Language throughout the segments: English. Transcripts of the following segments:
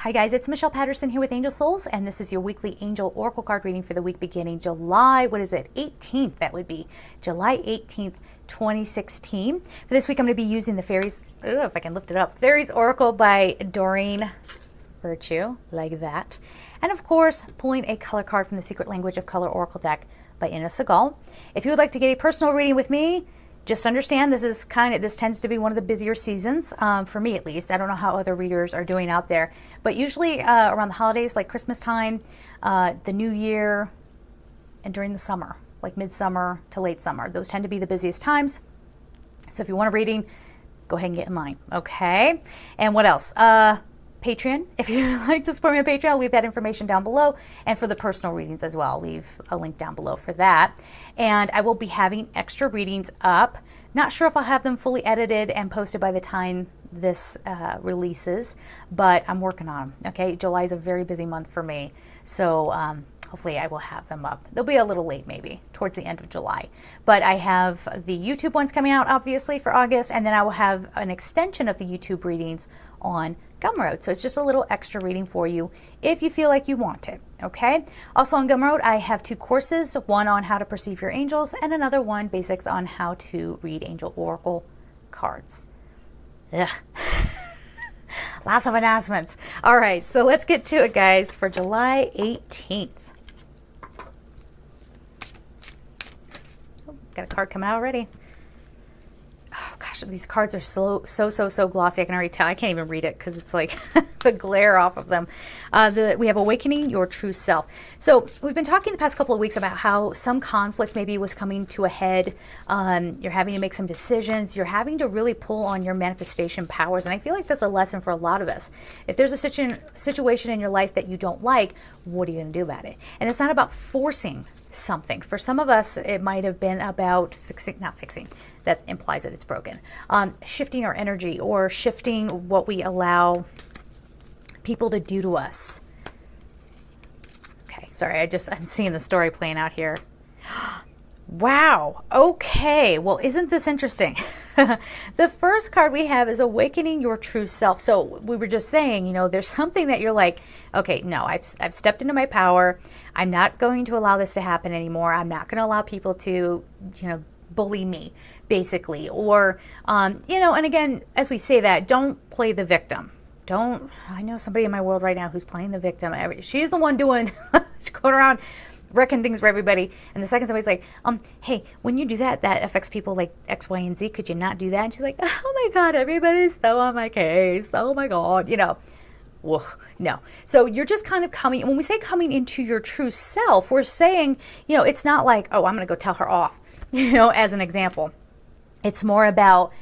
Hi guys, it's Michelle Patterson here with Angel Souls, and this is your weekly Angel Oracle card reading for the week beginning July, 18th, that would be July 18th, 2016. For this week, I'm going to be using the Fairies, if I can lift it up, Fairies Oracle by Doreen Virtue, like that. And of course, pulling a color card from the Secret Language of Color Oracle deck by Ina Segal. If you would like to get a personal reading with me, just understand this tends to be one of the busier seasons, for me at least. I don't know how other readers are doing out there, but usually around the holidays, like Christmas time, the New Year, and during the summer, like midsummer to late summer. Those tend to be the busiest times. So if you want a reading, go ahead and get in line, okay? And what else? Patreon. If you'd like to support me on Patreon, I'll leave that information down below. And for the personal readings as well, I'll leave a link down below for that. And I will be having extra readings up. Not sure if I'll have them fully edited and posted by the time this releases, but I'm working on them. Okay, July is a very busy month for me. So hopefully I will have them up. They'll be a little late maybe towards the end of July. But I have the YouTube ones coming out obviously for August, and then I will have an extension of the YouTube readings on Gumroad. So it's just a little extra reading for you if you feel like you want it, okay? Also on Gumroad, I have 2 courses, one on how to perceive your angels and another one, basics on how to read angel oracle cards. Ugh. Lots of announcements. All right, so let's get to it, guys, for July 18th. Oh, got a card coming out already. Oh gosh, these cards are so glossy. I can already tell. I can't even read it because it's like the glare off of them. We have Awakening Your True Self. So we've been talking the past couple of weeks about how some conflict maybe was coming to a head. You're having to make some decisions. You're having to really pull on your manifestation powers. And I feel like that's a lesson for a lot of us. If there's a situation in your life that you don't like, what are you going to do about it? And it's not about forcing something. For some of us, it might have been about not fixing. That implies that it's broken. Shifting our energy or shifting what we allow people to do to us. Okay, sorry, I'm seeing the story playing out here. Wow, okay, well, isn't this interesting? The first card we have is Awakening Your True Self. So we were just saying, there's something that you're like, okay, no, I've stepped into my power. I'm not going to allow this to happen anymore. I'm not going to allow people to, bully me, basically. Or, and again, as we say that, don't play the victim. I know somebody in my world right now who's playing the victim. She's the one doing, she's going around wrecking things for everybody. And the second somebody's like, hey, when you do that, that affects people like X, Y, and Z. Could you not do that? And she's like, oh my God, everybody's so on my case. Oh my God, Whoa, no. So you're just kind of when we say coming into your true self, we're saying, it's not like, oh, I'm going to go tell her off, as an example. It's more about,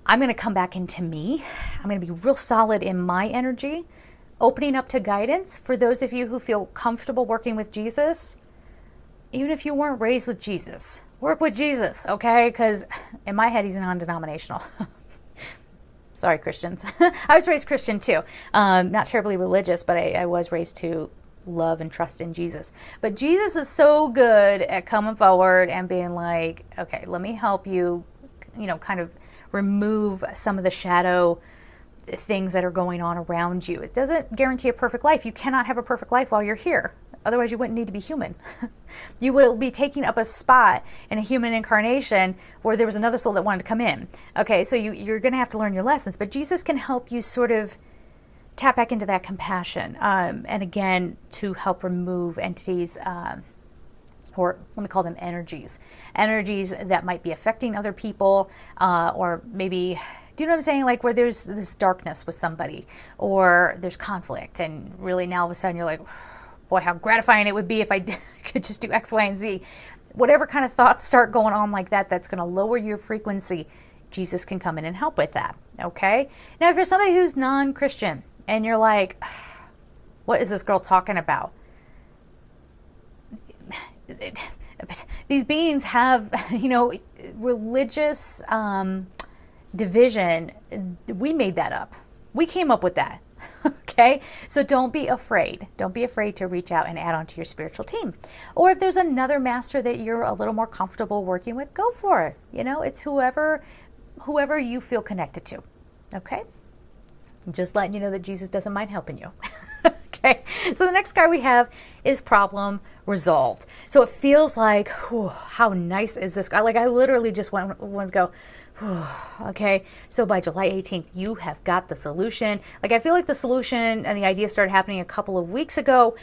I'm going to come back into me. I'm going to be real solid in my energy, opening up to guidance. For those of you who feel comfortable working with Jesus, even if you weren't raised with Jesus, work with Jesus, okay? Because in my head, he's non-denominational. Sorry, Christians. I was raised Christian too. Not terribly religious, but I was raised to love and trust in Jesus. But Jesus is so good at coming forward and being like, okay, let me help you, kind of remove some of the shadow things that are going on around you. It doesn't guarantee a perfect life. You cannot have a perfect life while you're here. Otherwise, you wouldn't need to be human. You will be taking up a spot in a human incarnation where there was another soul that wanted to come in. Okay, so you're going to have to learn your lessons. But Jesus can help you sort of tap back into that compassion. And again, to help remove entities, or let me call them energies that might be affecting other people, or maybe, do you know what I'm saying? Like where there's this darkness with somebody, or there's conflict, and really now all of a sudden you're like, boy, how gratifying it would be if I could just do X, Y, and Z. Whatever kind of thoughts start going on like that, that's going to lower your frequency, Jesus can come in and help with that, okay? Now, if you're somebody who's non-Christian, and you're like, what is this girl talking about? These beings have, religious division. We made that up. We came up with that. Okay? So don't be afraid. Don't be afraid to reach out and add on to your spiritual team. Or if there's another master that you're a little more comfortable working with, go for it. It's whoever you feel connected to. Okay? Just letting you know that Jesus doesn't mind helping you. Okay, so the next card we have is problem resolved. So it feels like, whew, how nice is this guy? Like I literally just want to go, whew, okay. So by July 18th, you have got the solution. Like I feel like the solution and the idea started happening a couple of weeks ago.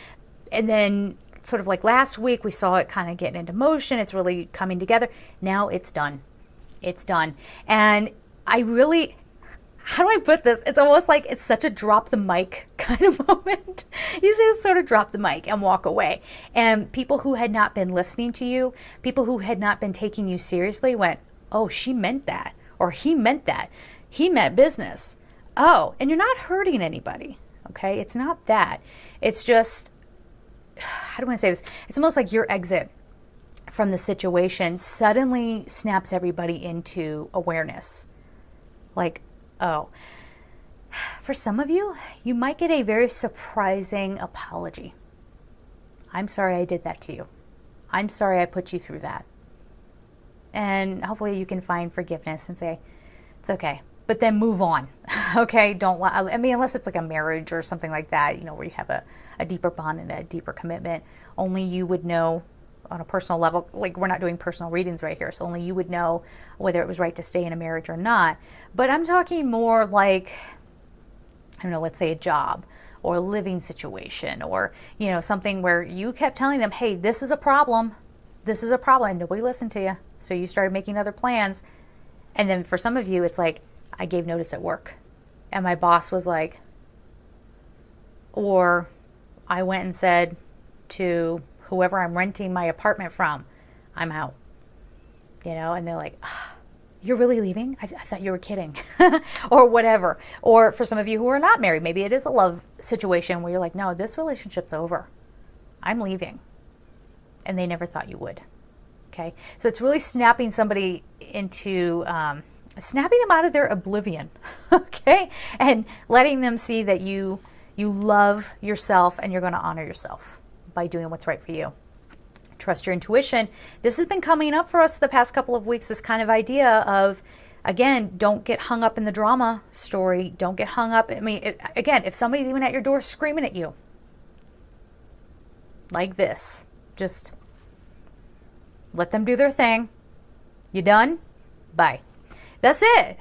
And then sort of like last week, we saw it kind of getting into motion. It's really coming together. Now it's done. It's done. And I really, how do I put this? It's almost like it's such a drop the mic kind of moment. You just sort of drop the mic and walk away. And people who had not been listening to you, people who had not been taking you seriously went, oh, she meant that. Or he meant that. He meant business. Oh, and you're not hurting anybody. Okay. It's not that. It's just, how do I say this? It's almost like your exit from the situation suddenly snaps everybody into awareness. Like, oh, for some of you, you might get a very surprising apology. I'm sorry I did that to you. I'm sorry I put you through that. And hopefully you can find forgiveness and say, it's okay. But then move on. Okay? I mean, unless it's like a marriage or something like that, where you have a deeper bond and a deeper commitment, only you would know on a personal level. Like, we're not doing personal readings right here, so only you would know whether it was right to stay in a marriage or not. But I'm talking more like, I don't know, let's say a job or a living situation, or something where you kept telling them, hey, this is a problem, and nobody listened to you, so you started making other plans. And then for some of you, it's like, I gave notice at work and my boss was like, or I went and said to whoever I'm renting my apartment from, I'm out, and they're like, you're really leaving? I thought you were kidding. Or whatever. Or for some of you who are not married, maybe it is a love situation where you're like, no, this relationship's over. I'm leaving. And they never thought you would. Okay. So it's really snapping somebody into, snapping them out of their oblivion. Okay. And letting them see that you love yourself and you're going to honor yourself by doing what's right for you. Trust your intuition. This has been coming up for us the past couple of weeks, this kind of idea of, again, don't get hung up in the drama story. Don't get hung up. I mean, again, if somebody's even at your door screaming at you like this, just let them do their thing. You done? Bye. That's it.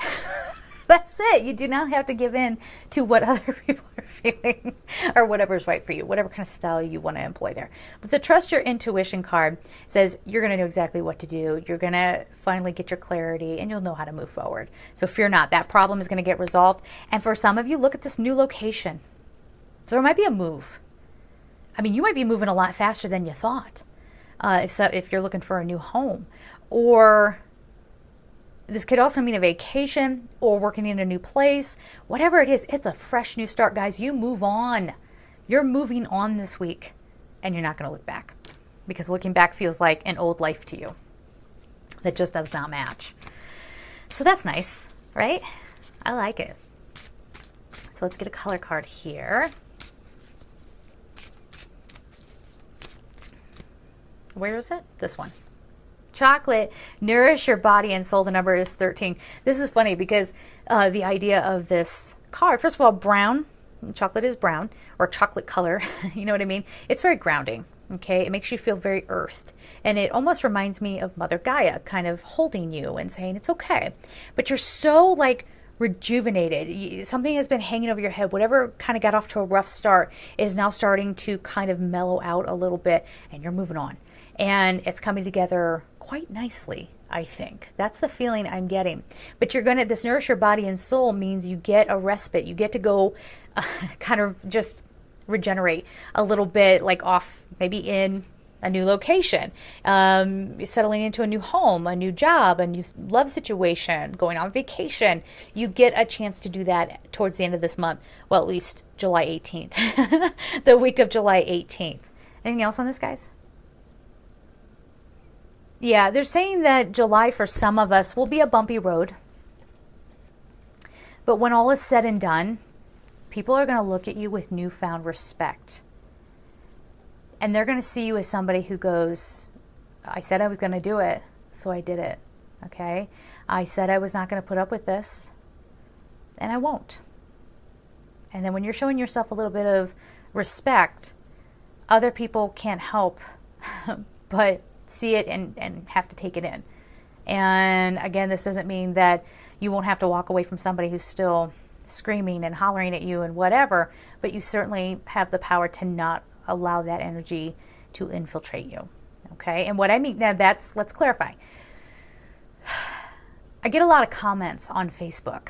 That's it. You do not have to give in to what other people are feeling or whatever's right for you, whatever kind of style you want to employ there. But the Trust Your Intuition card says you're going to know exactly what to do. You're going to finally get your clarity and you'll know how to move forward. So fear not. That problem is going to get resolved. And for some of you, look at this new location. So there might be a move. I mean, you might be moving a lot faster than you thought if you're looking for a new home. Or this could also mean a vacation or working in a new place. Whatever it is, it's a fresh new start, guys. You move on. You're moving on this week, and you're not going to look back, because looking back feels like an old life to you that just does not match. So that's nice, right? I like it. So let's get a color card here. Where is it? This one. Chocolate, nourish your body and soul. The number is 13. This is funny because the idea of this card, first of all, brown, chocolate is brown, or chocolate color, you know what I mean? It's very grounding, okay? It makes you feel very earthed. And it almost reminds me of Mother Gaia kind of holding you and saying it's okay. But you're so like rejuvenated. Something has been hanging over your head. Whatever kind of got off to a rough start is now starting to kind of mellow out a little bit, and you're moving on. And it's coming together quite nicely, I think. That's the feeling I'm getting. But this nourish your body and soul means you get a respite. You get to go kind of just regenerate a little bit, like off maybe in a new location, settling into a new home, a new job, a new love situation, going on vacation. You get a chance to do that towards the end of this month. Well, at least July 18th, the week of July 18th. Anything else on this, guys? Yeah, they're saying that July for some of us will be a bumpy road. But when all is said and done, people are going to look at you with newfound respect. And they're going to see you as somebody who goes, I said I was going to do it, so I did it. Okay? I said I was not going to put up with this, and I won't. And then when you're showing yourself a little bit of respect, other people can't help but see it and have to take it in. And again, this doesn't mean that you won't have to walk away from somebody who's still screaming and hollering at you and whatever, but you certainly have the power to not allow that energy to infiltrate you. Okay? And what I mean, now let's clarify. I get a lot of comments on Facebook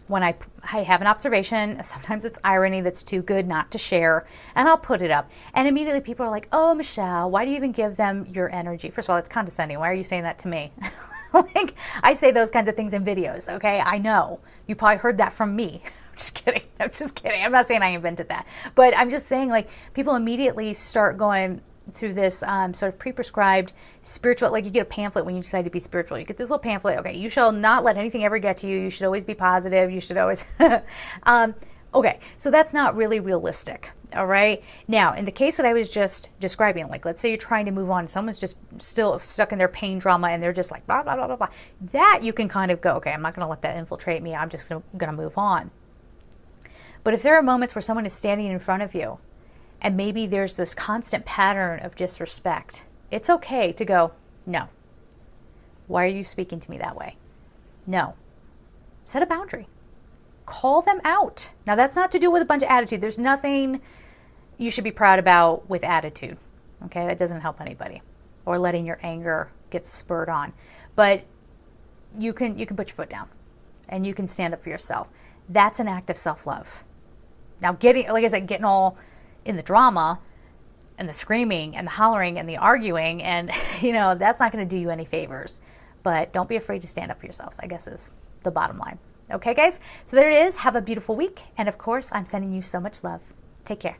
when I have an observation. Sometimes it's irony that's too good not to share, and I'll put it up. And immediately people are like, oh, Michelle, why do you even give them your energy? First of all, it's condescending. Why are you saying that to me? Like, I say those kinds of things in videos, okay? I know. You probably heard that from me. I'm just kidding. I'm just kidding. I'm not saying I invented that. But I'm just saying, like, people immediately start going through this sort of pre-prescribed spiritual, like you get a pamphlet when you decide to be spiritual. You get this little pamphlet. Okay, you shall not let anything ever get to you. You should always be positive. You should always... Okay, so that's not really realistic. All right. Now, in the case that I was just describing, like let's say you're trying to move on, someone's just still stuck in their pain drama and they're just like blah, blah, blah, blah, blah. That you can kind of go, okay, I'm not going to let that infiltrate me. I'm just going to move on. But if there are moments where someone is standing in front of you and maybe there's this constant pattern of disrespect, it's okay to go, no. Why are you speaking to me that way? No. Set a boundary. Call them out. Now, that's not to do with a bunch of attitude. There's nothing you should be proud about with attitude. Okay, that doesn't help anybody. Or letting your anger get spurred on. But you can put your foot down and you can stand up for yourself. That's an act of self-love. Now, like I said, getting all in the drama and the screaming and the hollering and the arguing and, that's not going to do you any favors. But don't be afraid to stand up for yourselves, I guess is the bottom line. Okay, guys? So there it is. Have a beautiful week. And of course, I'm sending you so much love. Take care.